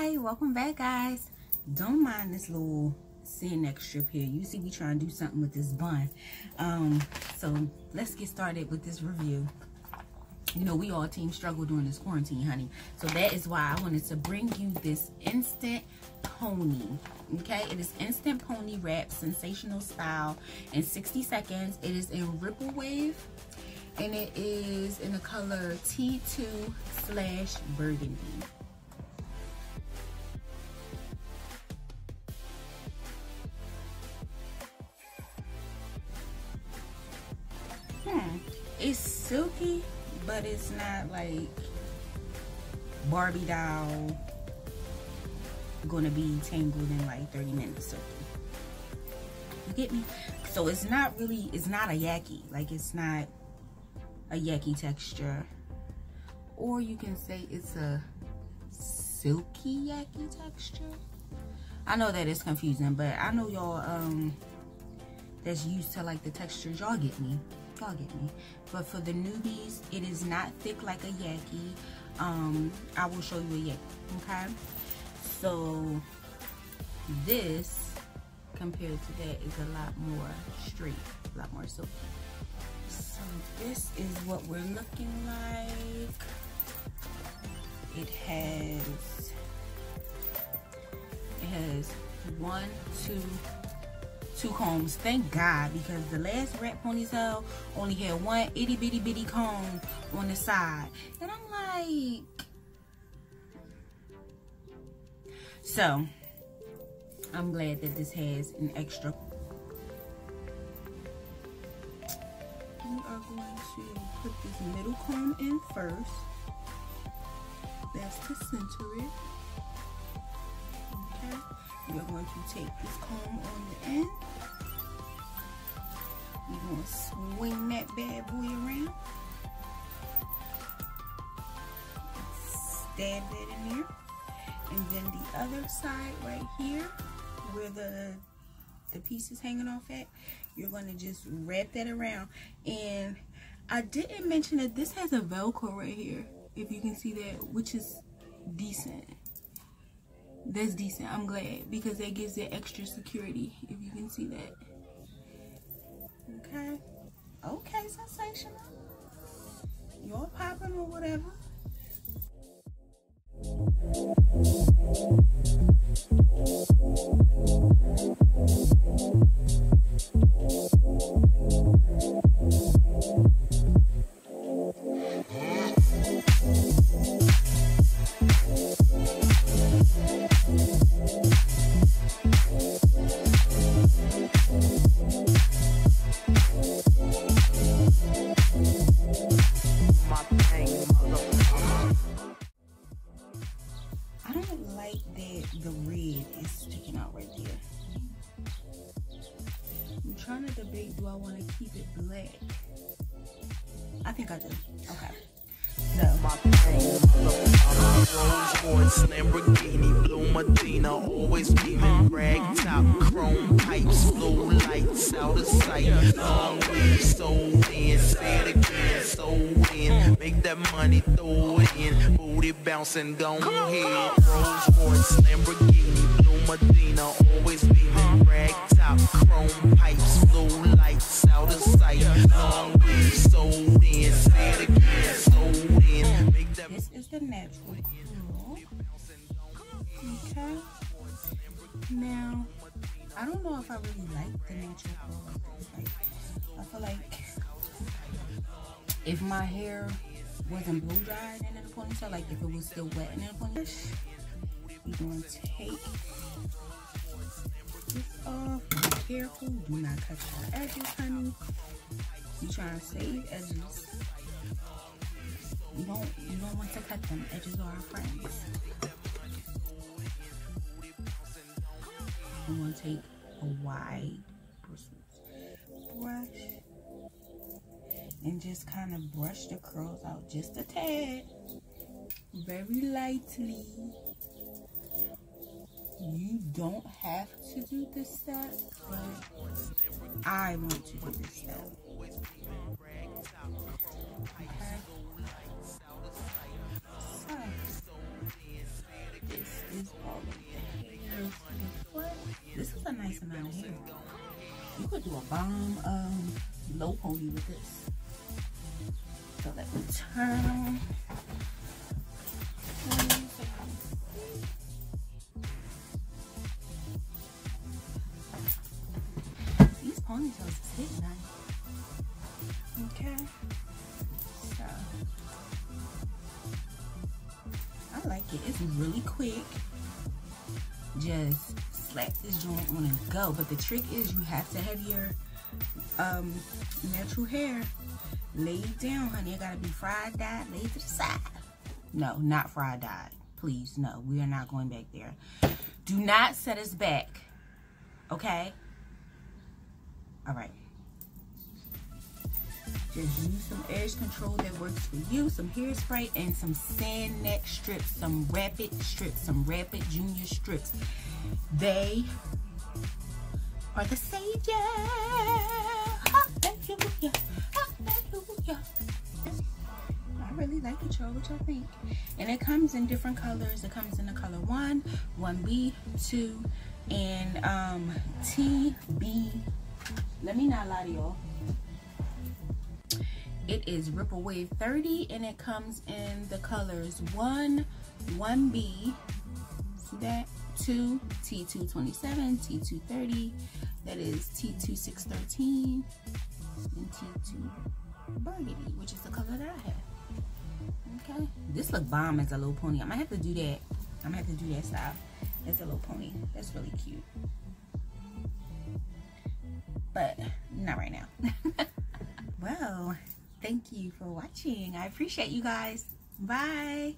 Hi, welcome back, guys. Don't mind this little sin neck strip here. You see, we trying to do something with this bun. So let's get started with this review. You know, we all team struggle during this quarantine, honey. So that is why I wanted to bring you this instant pony. Okay, it is instant pony wrap, sensational style in 60 seconds. It is in ripple wave, and it is in the color T2/burgundy. It's silky, but it's not like Barbie doll gonna be tangled in like 30 minutes silky. You get me? So it's not really, it's not a yaki. Like, it's not a yaki texture, or you can say it's a silky yaki texture. I know that is confusing, but I know y'all that's used to like the textures, y'all get me. But for the newbies, it is not thick like a yaki. I will show you a yaki. Okay, so this compared to that is a lot more straight, a lot more silky. So this is what we're looking like. It has two combs. Thank God, because the last rat ponytail only had one itty bitty comb on the side, and I'm like, so I'm glad that this has an extra. We are going to put this middle comb in first. That's to center it. Okay, we are going to take this comb on the end. We're going to swing that bad boy around. Stab that in there. And then the other side right here, where the piece is hanging off at, you're going to just wrap that around. And I didn't mention that this has a Velcro right here, if you can see that, which is decent. That's decent. I'm glad, because that gives it extra security, if you can see that. Okay, sensational. You're popping or whatever. I don't like that the red is sticking out right there. I'm trying to debate, do I want to keep it black? I think I do. Okay. So. Rolls-Royce, Lamborghini, blue Medina, always beaming, rag top, chrome pipes, blue lights out of sight. Long weed, sold in, say it again, sold in. Make that money, throw it in, booty bouncing, go ahead. Rolls-Royce, Lamborghini, blue Medina, always beaming, rag top, chrome pipes, blue lights out of sight. Long weed, sold in, say it again, sold in. Make that. This is the natural curl. Okay. Now, I don't know if I really like the natural curl like this. Like, I feel like if my hair wasn't blow dried and in a ponytail, like if it was still wet and in a ponytail, you're going to take this off. Be careful. Do not cut your edges, honey. You're trying to save edges. You don't want to cut them. Edges are our friends. I'm going to take a wide brush and just kind of brush the curls out just a tad, very lightly. You don't have to do this step, but I want to do this step. Okay. So, this is hair. You could do a bomb low pony with this. So let me turn. These ponytails is hitting nice. Okay. So I like it. It's really quick. Just slap this joint on and go. But the trick is you have to have your natural hair laid down, honey. It gotta be fried dyed, laid to the side. No, not fried dyed. Please, no. We are not going back there. Do not set us back. Okay? Alright. Just use some edge control that works for you, some hairspray, and some sand neck strips, some rapid junior strips. They are the savior. Hallelujah. Hallelujah. I really like it, y'all. What y'all think? And it comes in different colors. It comes in the color 1, 1B, 2, and TB. Let me not lie to y'all. It is Ripple Wave 30, and it comes in the colors 1, 1B, see that? 2, T227, T230, that is T2613, and T2 burgundy, which is the color that I have. Okay, this look bomb as a low pony. I might have to do that. I might have to do that style as a low pony. That's really cute, but not right now. Well, thank you for watching. I appreciate you guys. Bye.